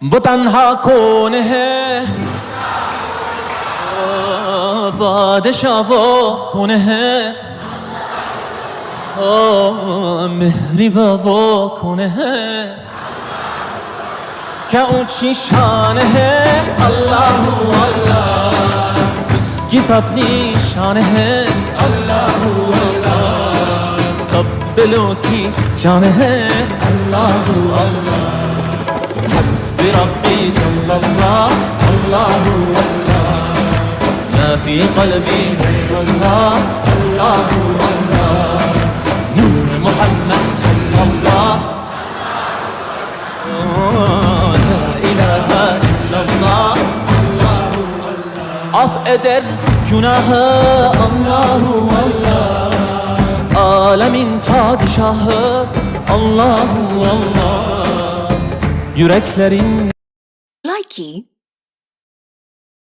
वो तन्हा कौन है, बादशाह वो कौन है, मेहरिबा वो कौन है, क्या ऊंची शान है। अल्लाह अल्लाह, उसकी अपनी शान है। अल्लाह अल्लाह, सब दिलों की जान है। अल्लाह अल्लाह, हस्बी रब्बी जल्लल्लाह। अल्लाह अल्लाह, मा फी क़ल्बी गैरुल्लाह। अल्लाह अल्लाह, नूर मुहम्मद सल्लल्लाह। La ilahe illallah. Af eder günahı Allahu Allah. Alemin padişahı Allahu Allah. Yüreklerin Likey